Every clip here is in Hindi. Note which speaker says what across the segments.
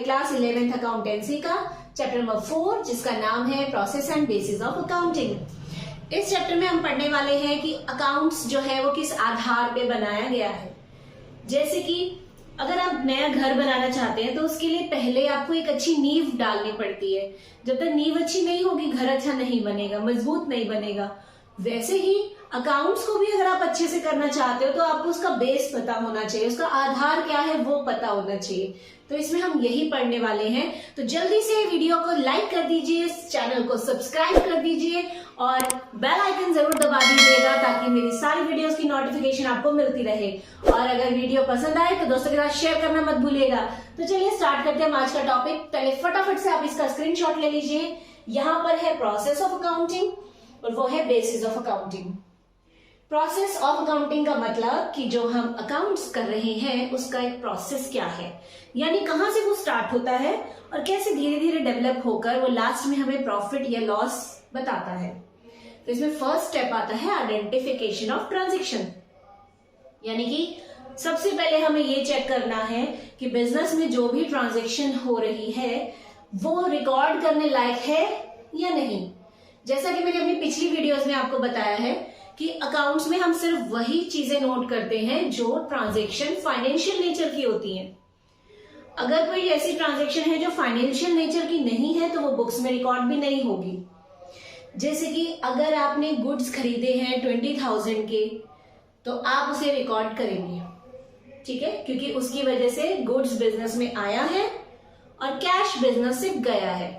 Speaker 1: क्लास 11th अकाउंटेंसी का चैप्टर नंबर 4 जिसका नाम है process and bases of accounting. इस चैप्टर में हम पढ़ने वाले हैं कि अकाउंट्स जो है वो किस आधार पे बनाया गया है। जैसे कि अगर आप नया घर बनाना चाहते हैं तो उसके लिए पहले आपको एक अच्छी नींव डालनी पड़ती है। जब तक नींव अच्छी नहीं होगी घर अच्छा नहीं बनेगा, मजबूत नहीं बनेगा। वैसे ही अकाउंट्स को भी अगर आप अच्छे से करना चाहते हो तो आपको उसका बेस पता होना चाहिए, उसका आधार क्या है वो पता होना चाहिए। तो इसमें हम यही पढ़ने वाले हैं। तो जल्दी से वीडियो को लाइक कर दीजिए, चैनल को सब्सक्राइब कर दीजिए और बेल आइकन जरूर दबा दीजिएगा ताकि मेरी सारी वीडियोस की नोटिफिकेशन आपको मिलती रहे। और अगर वीडियो पसंद आए तो दोस्तों के साथ शेयर करना मत भूलिएगा। तो चलिए स्टार्ट करते हैं आज का टॉपिक। पहले फटाफट से आप इसका स्क्रीनशॉट ले लीजिए। यहाँ पर है प्रोसेस ऑफ अकाउंटिंग और वो है basis of accounting. Process of accounting का मतलब कि जो हम अकाउंट्स कर रहे हैं उसका एक प्रोसेस क्या है, यानी कहां से वो स्टार्ट होता है और कैसे धीरे धीरे डेवलप होकर वो लास्ट में हमें प्रॉफिट या लॉस बताता है। तो इसमें फर्स्ट स्टेप आता है आइडेंटिफिकेशन ऑफ ट्रांजैक्शन, यानी कि सबसे पहले हमें ये चेक करना है कि बिजनेस में जो भी ट्रांजैक्शन हो रही है वो रिकॉर्ड करने लायक है या नहीं। जैसा कि मैंने अपनी पिछली वीडियोस में आपको बताया है कि अकाउंट्स में हम सिर्फ वही चीजें नोट करते हैं जो ट्रांजैक्शन फाइनेंशियल नेचर की होती हैं। अगर कोई ऐसी ट्रांजैक्शन है जो फाइनेंशियल नेचर की नहीं है तो वो बुक्स में रिकॉर्ड भी नहीं होगी। जैसे कि अगर आपने गुड्स खरीदे हैं 20,000 के तो आप उसे रिकॉर्ड करेंगे, ठीक है, क्योंकि उसकी वजह से गुड्स बिजनेस में आया है और कैश बिजनेस से गया है।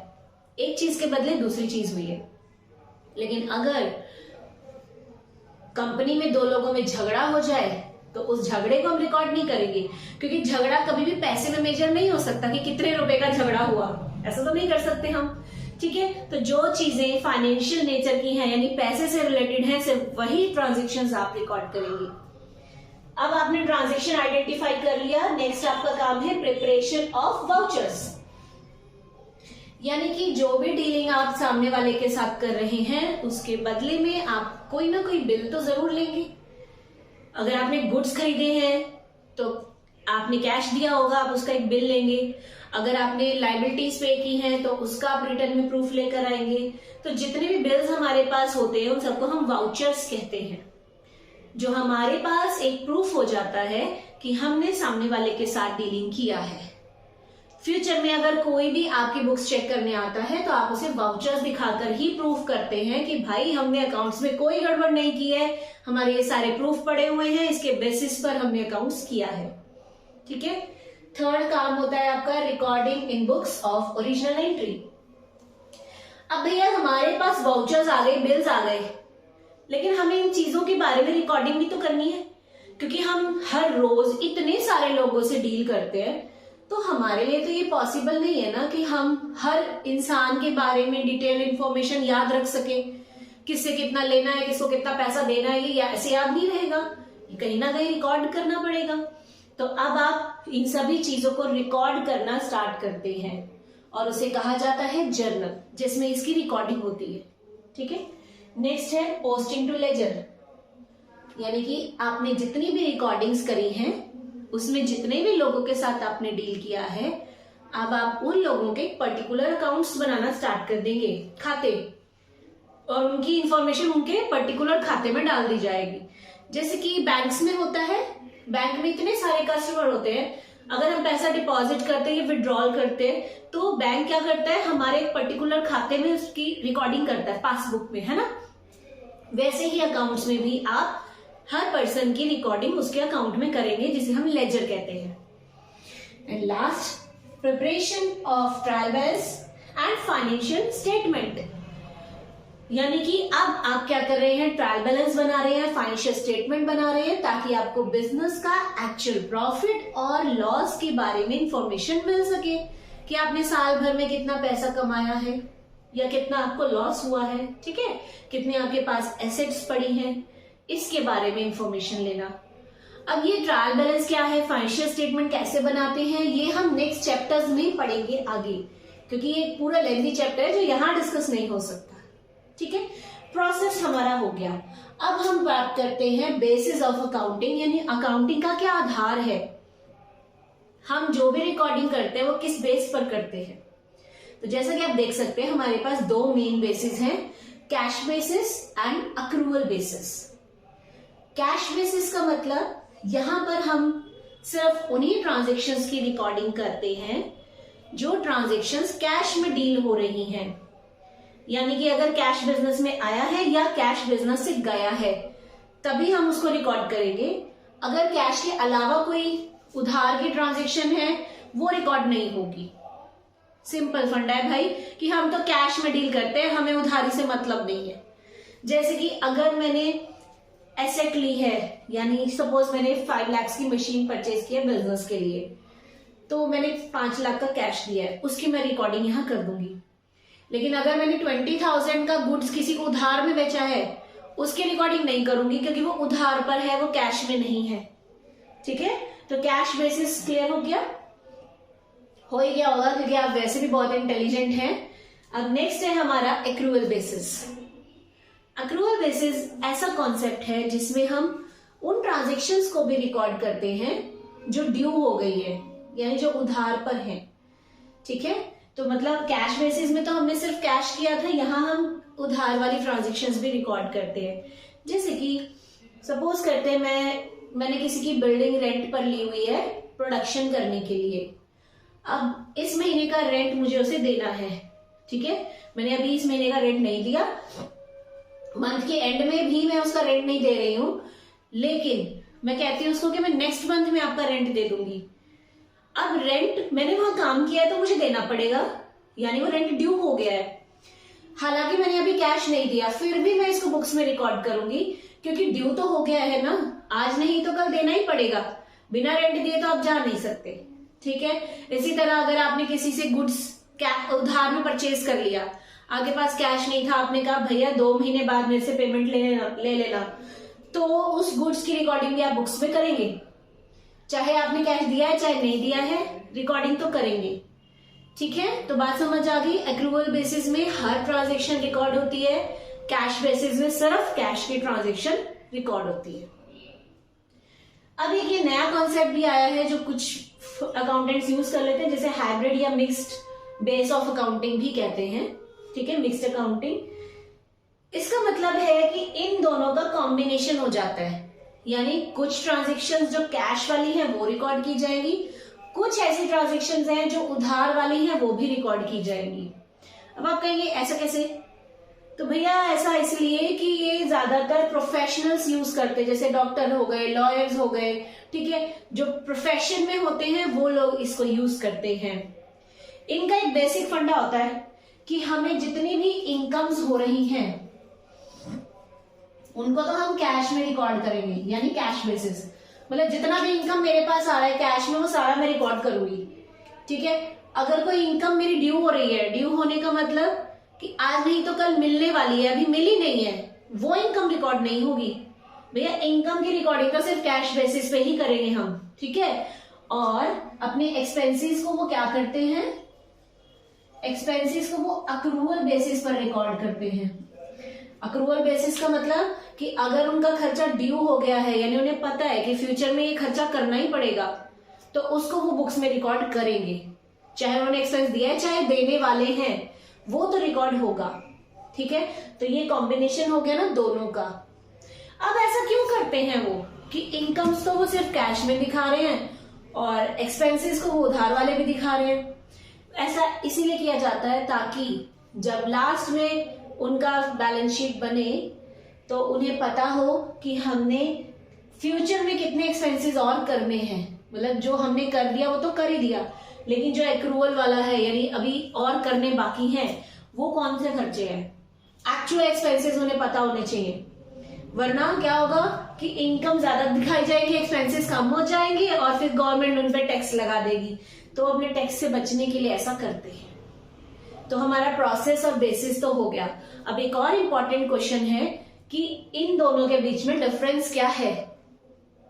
Speaker 1: एक चीज के बदले दूसरी चीज हुई है। लेकिन अगर कंपनी में दो लोगों में झगड़ा हो जाए तो उस झगड़े को हम रिकॉर्ड नहीं करेंगे, क्योंकि झगड़ा कभी भी पैसे में मेजर नहीं हो सकता कि कितने रुपए का झगड़ा हुआ, ऐसा तो नहीं कर सकते हम, ठीक है। तो जो चीजें फाइनेंशियल नेचर की हैं यानी पैसे से रिलेटेड हैं सिर्फ वही ट्रांजेक्शन्स आप रिकॉर्ड करेंगे। अब आपने ट्रांजेक्शन आइडेंटिफाई कर लिया, नेक्स्ट आपका काम है प्रिपरेशन ऑफ वाउचर्स, यानी कि जो भी डीलिंग आप सामने वाले के साथ कर रहे हैं उसके बदले में आप कोई ना कोई बिल तो जरूर लेंगे। अगर आपने गुड्स खरीदे हैं तो आपने कैश दिया होगा, आप उसका एक बिल लेंगे। अगर आपने लायबिलिटीज पे की हैं तो उसका आप रिटर्न में प्रूफ लेकर आएंगे। तो जितने भी बिल्स हमारे पास होते हैं उन सबको हम वाउचर्स कहते हैं, जो हमारे पास एक प्रूफ हो जाता है कि हमने सामने वाले के साथ डीलिंग किया है। फ्यूचर में अगर कोई भी आपकी बुक्स चेक करने आता है तो आप उसे वाउचर्स दिखाकर ही प्रूफ करते हैं कि भाई हमने अकाउंट्स में कोई गड़बड़ नहीं की है, हमारे ये सारे प्रूफ पड़े हुए हैं, इसके बेसिस पर हमने अकाउंट्स किया है, ठीक है। थर्ड काम होता है आपका recording in books of original entry. अब भैया हमारे पास वाउचर्स आ गए, बिल्स आ गए, लेकिन हमें इन चीजों के बारे में रिकॉर्डिंग भी तो करनी है, क्योंकि हम हर रोज इतने सारे लोगों से डील करते हैं। तो हमारे लिए तो ये पॉसिबल नहीं है ना कि हम हर इंसान के बारे में डिटेल इंफॉर्मेशन याद रख सके, किससे कितना लेना है, किसको कितना पैसा देना है, ये ऐसे याद नहीं रहेगा, ये कहीं ना कहीं रिकॉर्ड करना पड़ेगा। तो अब आप इन सभी चीजों को रिकॉर्ड करना स्टार्ट करते हैं और उसे कहा जाता है जर्नल, जिसमें इसकी रिकॉर्डिंग होती है, ठीक है। नेक्स्ट है पोस्टिंग टू लेजर, यानी कि आपने जितनी भी रिकॉर्डिंग्स करी हैं उसमें जितने भी लोगों के साथ आपने डील किया है, अब आप उन लोगों के पर्टिकुलर अकाउंट्स बनाना स्टार्ट कर देंगे, खाते, और उनकी इंफॉर्मेशन उनके पर्टिकुलर खाते में डाल दी जाएगी। जैसे कि बैंक्स में होता है, बैंक में इतने सारे कस्टमर होते हैं, अगर हम पैसा डिपॉजिट करते हैं या विड्रॉल करते हैं तो बैंक क्या करता है, हमारे एक पर्टिकुलर खाते में उसकी रिकॉर्डिंग करता है पासबुक में, है ना। वैसे ही अकाउंट्स में भी आप हर पर्सन की रिकॉर्डिंग उसके अकाउंट में करेंगे, जिसे हम लेजर कहते हैं। And last preparation of trial balance and financial statement, यानी कि अब आप क्या कर रहे हैं, ट्रायल बैलेंस बना रहे हैं, फाइनेंशियल स्टेटमेंट बना रहे हैं, ताकि आपको बिजनेस का एक्चुअल प्रॉफिट और लॉस के बारे में इंफॉर्मेशन मिल सके कि आपने साल भर में कितना पैसा कमाया है या कितना आपको लॉस हुआ है, ठीक है, कितने आपके पास एसेट्स पड़ी हैं, इसके बारे में इंफॉर्मेशन लेना। अब ये ट्रायल बैलेंस क्या है, फाइनेंशियल स्टेटमेंट कैसे बनाते हैं, ये हम नेक्स्ट चैप्टर्स में पढ़ेंगे आगे, क्योंकि ये पूरा लेंथी चैप्टर है जो यहाँ डिस्कस नहीं हो सकता, ठीक है। प्रोसेस हमारा हो गया। अब हम बात करते हैं बेसिस ऑफ अकाउंटिंग, यानी अकाउंटिंग का क्या आधार है। हम जो भी रिकॉर्डिंग करते हैं वो किस बेस पर करते हैं। तो जैसा कि आप देख सकते हैं हमारे पास दो मेन बेसिस हैं, cash basis and accrual basis. Cash basis का मतलब यहां पर हम सिर्फ उन्हीं ट्रांजेक्शन्स की रिकॉर्डिंग करते हैं जो ट्रांजेक्शन्स कैश में डील हो रही हैं, यानी कि अगर कैश बिजनेस में आया है या कैश बिजनेस से गया है तभी हम उसको रिकॉर्ड करेंगे। अगर कैश के अलावा कोई उधार की ट्रांजेक्शन है वो रिकॉर्ड नहीं होगी। सिंपल फंडा है भाई कि हम तो कैश में डील करते हैं, हमें उधारी से मतलब नहीं है। जैसे कि अगर मैंने एसेट ली है, यानी सपोज मैंने 5 लाख की मशीन परचेज की है बिजनेस के लिए, तो मैंने 5 लाख का कैश दिया है, उसकी मैं रिकॉर्डिंग यहां कर दूंगी। लेकिन अगर मैंने 20,000 का गुड्स किसी को उधार में बेचा है उसकी रिकॉर्डिंग नहीं करूंगी क्योंकि वो उधार पर है, वो कैश में नहीं है। ठीक है, तो कैश बेसिस क्लियर हो गया, हो ही गया होगा क्योंकि आप वैसे भी बहुत इंटेलिजेंट हैं। अब नेक्स्ट है हमारा एक्रूअल बेसिस। एक्रूअल बेसिस ऐसा कॉन्सेप्ट है जिसमें हम उन ट्रांजेक्शन्स को भी रिकॉर्ड करते हैं जो ड्यू हो गई है, यानी जो उधार पर है। ठीक है, तो मतलब कैश बेसिस में तो हमने सिर्फ कैश किया था, यहां हम उधार वाली ट्रांजेक्शन्स भी रिकॉर्ड करते हैं। जैसे कि सपोज करते हैं मैंने किसी की बिल्डिंग रेंट पर ली हुई है प्रोडक्शन करने के लिए। अब इस महीने का रेंट मुझे उसे देना है। ठीक है, मैंने अभी इस महीने का रेंट नहीं दिया, मंथ के एंड में भी मैं उसका रेंट नहीं दे रही हूं, लेकिन मैं कहती हूं उसको कि मैं नेक्स्ट मंथ में आपका रेंट दे दूंगी। अब रेंट मैंने वहां काम किया है तो मुझे देना पड़ेगा, यानी वो रेंट ड्यू हो गया है। हालांकि मैंने अभी कैश नहीं दिया, फिर भी मैं इसको बुक्स में रिकॉर्ड करूंगी क्योंकि ड्यू तो हो गया है ना, आज नहीं तो कल देना ही पड़ेगा। बिना रेंट दिए तो आप जा नहीं सकते। ठीक है, इसी तरह अगर आपने किसी से गुड्स उधार में परचेज कर लिया, आगे पास कैश नहीं था, आपने कहा भैया 2 महीने बाद मेरे से पेमेंट ले लेना, तो उस गुड्स की रिकॉर्डिंग भी आप बुक्स में करेंगे। चाहे आपने कैश दिया है चाहे नहीं दिया है, रिकॉर्डिंग तो करेंगे। ठीक है, तो बात समझ आ गई। एक्रूवल बेसिस में हर ट्रांजेक्शन रिकॉर्ड होती है, कैश बेसिस में सिर्फ कैश की ट्रांजेक्शन रिकॉर्ड होती है। अब एक ये नया कॉन्सेप्ट भी आया है जो कुछ अकाउंटेंट्स यूज कर लेते हैं, जैसे हाइब्रिड या मिक्स्ड बेस ऑफ अकाउंटिंग भी कहते हैं। ठीक है, मिक्स्ड अकाउंटिंग। इसका मतलब है कि इन दोनों का कॉम्बिनेशन हो जाता है, यानी कुछ ट्रांजेक्शन्स जो कैश वाली है वो रिकॉर्ड की जाएगी, कुछ ऐसी ट्रांजेक्शन्स हैं जो उधार वाली हैं वो भी रिकॉर्ड की जाएंगी। अब आप कहेंगे ऐसा कैसे? तो भैया ऐसा इसलिए कि ये ज्यादातर प्रोफेशनल्स यूज करते हैं, जैसे डॉक्टर हो गए, लॉयर्स हो गए। ठीक है, जो प्रोफेशन में होते हैं वो लोग इसको यूज करते हैं। इनका एक बेसिक फंडा होता है कि हमें जितनी भी इनकम्स हो रही हैं उनको तो हम कैश में रिकॉर्ड करेंगे, यानी कैश बेसिस। मतलब जितना भी इनकम मेरे पास आ रहा है कैश में वो सारा मैं रिकॉर्ड करूंगी। ठीक है, अगर कोई इनकम मेरी ड्यू हो रही है, ड्यू होने का मतलब कि आज नहीं तो कल मिलने वाली है, अभी मिली नहीं है, वो इनकम रिकॉर्ड नहीं होगी। भैया इनकम की रिकॉर्डिंग तो सिर्फ कैश बेसिस पे ही करेंगे हम। ठीक है, और अपने एक्सपेंसेस को वो क्या करते हैं, एक्सपेंसेस को वो अक्रूवल बेसिस पर रिकॉर्ड करते हैं। अक्रूवल बेसिस का मतलब कि अगर उनका खर्चा ड्यू हो गया है, यानी उन्हें पता है कि फ्यूचर में ये खर्चा करना ही पड़ेगा, तो उसको वो बुक्स में रिकॉर्ड करेंगे। चाहे उन्होंने एक्सपेंस दिया है चाहे देने वाले हैं, वो तो रिकॉर्ड होगा। ठीक है, तो ये कॉम्बिनेशन हो गया ना दोनों का। अब ऐसा क्यों करते हैं वो कि इनकम्स तो वो सिर्फ कैश में दिखा रहे हैं और एक्सपेंसेस को वो उधार वाले भी दिखा रहे हैं। ऐसा इसीलिए किया जाता है ताकि जब लास्ट में उनका बैलेंस शीट बने तो उन्हें पता हो कि हमने फ्यूचर में कितने एक्सपेंसेस और करने हैं। मतलब जो हमने कर दिया वो तो कर ही दिया, लेकिन जो एक्रूवल वाला है यानी अभी और करने बाकी हैं वो कौन से खर्चे हैं, एक्चुअल एक्सपेंसेस उन्हें पता होने चाहिए। वरना क्या होगा कि इनकम ज्यादा दिखाई जाएगी, एक्सपेंसेस कम हो जाएंगे और फिर गवर्नमेंट उन पर टैक्स लगा देगी। तो अपने टैक्स से बचने के लिए ऐसा करते हैं। तो हमारा प्रोसेस और बेसिस तो हो गया। अब एक और इम्पोर्टेंट क्वेश्चन है कि इन दोनों के बीच में डिफरेंस क्या है,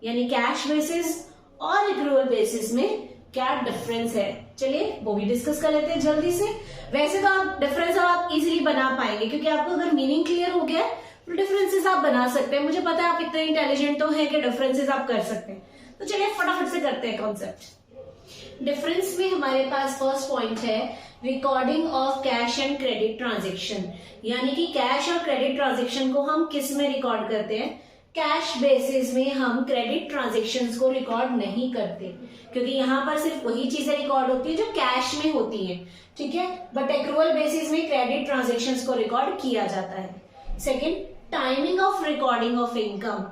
Speaker 1: यानी कैश बेसिस और एक्रूवल बेसिस में क्या डिफरेंस है। चलिए वो भी डिस्कस कर लेते हैं जल्दी से। वैसे तो आप डिफरेंस आप इजीली बना पाएंगे क्योंकि आपको अगर मीनिंग क्लियर हो गया तो डिफरेंसेस आप बना सकते हैं। मुझे पता है आप इतने इंटेलिजेंट तो हैं कि डिफरेंसेस आप कर सकते हैं। तो चलिए फटाफट से करते हैं कॉन्सेप्ट। डिफरेंस में हमारे पास फर्स्ट पॉइंट है recording of cash and credit transaction, यानी कि कैश और क्रेडिट ट्रांजेक्शन को हम किस में रिकॉर्ड करते हैं? कैश बेसिस में हम क्रेडिट ट्रांजेक्शन्स को रिकॉर्ड नहीं करते, क्योंकि यहाँ पर सिर्फ वही चीजें रिकॉर्ड होती है जो कैश में होती हैं, ठीक है। बट एक्रूअल बेसिस में क्रेडिट ट्रांजेक्शन्स को रिकॉर्ड किया जाता है। Second, timing of recording of income.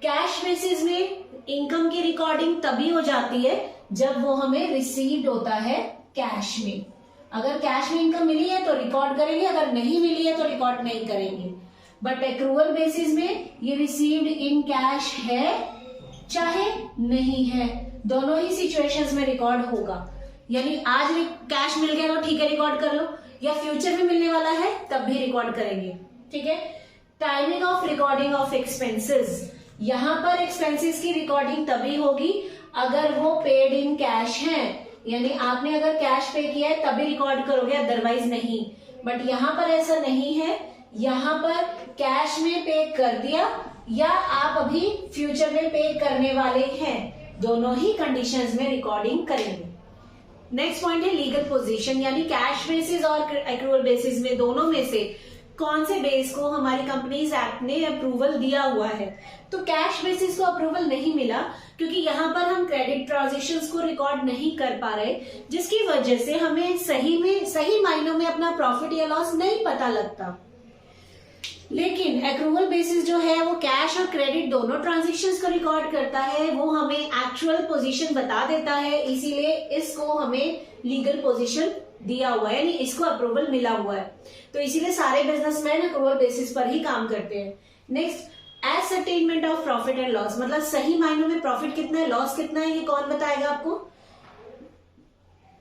Speaker 1: Cash basis में इनकम की रिकॉर्डिंग तभी हो जाती है जब वो हमें रिसीव्ड होता है कैश में। अगर कैश में इनकम मिली है तो रिकॉर्ड करेंगे, अगर नहीं मिली है तो रिकॉर्ड नहीं करेंगे। बट एक्रूअल बेसिस में ये रिसीव्ड इन कैश है चाहे नहीं है, दोनों ही सिचुएशंस में रिकॉर्ड होगा। यानी आज भी कैश मिल गया तो ठीक है रिकॉर्ड कर लो, या फ्यूचर में मिलने वाला है तब भी रिकॉर्ड करेंगे, ठीक है। Timing of recording of expenses. यहाँ पर एक्सपेंसेस की रिकॉर्डिंग तभी होगी अगर वो पेड इन कैश है, यानी आपने अगर कैश पे किया है तभी रिकॉर्ड करोगे, अदरवाइज नहीं। बट यहाँ पर ऐसा नहीं है, यहाँ पर कैश में पे कर दिया या आप अभी फ्यूचर में पे करने वाले हैं, दोनों ही कंडीशंस में रिकॉर्डिंग करेंगे। नेक्स्ट पॉइंट है लीगल पोजीशन, यानी कैश बेसिस और एक्रूअल बेसिस में दोनों में से कौन से बेस को हमारी कंपनीज एक्ट ने अप्रूवल दिया हुआ है। तो कैश बेसिस को अप्रूवल नहीं मिला क्योंकि यहाँ पर हम क्रेडिट ट्रांजेक्शन्स को रिकॉर्ड नहीं कर पा रहे, जिसकी वजह से हमें सही मायनों में अपना प्रॉफिट या लॉस नहीं पता लगता। लेकिन एक्रूवल बेसिस जो है वो कैश और क्रेडिट दोनों ट्रांजेक्शन्स को रिकॉर्ड करता है, वो हमें एक्चुअल पोजीशन बता देता है, इसीलिए इसको हमें लीगल पोजीशन दिया हुआ है, यानी इसको अप्रूवल मिला हुआ है। तो इसीलिए सारे बिजनेसमैन एक्रूवल बेसिस पर ही काम करते हैं। Next, ascertainment of profit and loss, मतलब सही मायनों में प्रॉफिट कितना है, लॉस कितना है, ये कौन बताएगा आपको?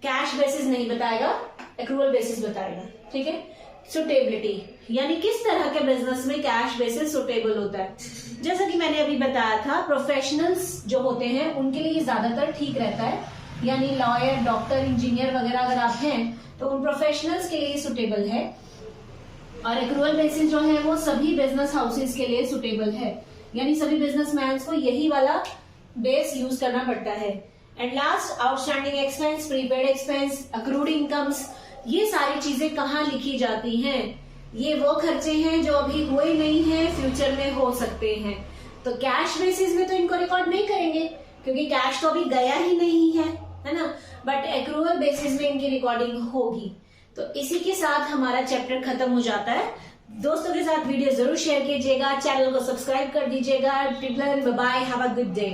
Speaker 1: कैश बेसिस नहीं बताएगा, एक्रूवल बेसिस बताएगा, ठीक है। सुटेबिलिटी, यानी किस तरह के बिजनेस में कैश बेसिस सुटेबल होता है। जैसा कि मैंने अभी बताया था, प्रोफेशनल्स जो होते हैं उनके लिए ज्यादातर ठीक रहता है, यानी लॉयर, डॉक्टर, इंजीनियर वगैरह अगर आप हैं तो उन प्रोफेशनल्स के लिए सुटेबल है। और एक्रूअल बेसिस जो है वो सभी बिजनेस हाउसेस के लिए सुटेबल है, यानी सभी बिजनेसमैन को यही वाला बेस यूज करना पड़ता है। And last, outstanding expense, prepaid expense, accrued incomes, ये सारी चीजें कहाँ लिखी जाती हैं? ये वो खर्चे हैं जो अभी हुए नहीं है, फ्यूचर में हो सकते हैं। तो कैश बेसिस में तो इनको रिकॉर्ड नहीं करेंगे क्योंकि कैश तो अभी गया ही नहीं है ना। बट एक्रूअल बेसिस में इनकी रिकॉर्डिंग होगी। तो इसी के साथ हमारा चैप्टर खत्म हो जाता है। दोस्तों के साथ वीडियो जरूर शेयर कीजिएगा, चैनल को सब्सक्राइब कर दीजिएगा। Till then, bye bye, have a good day.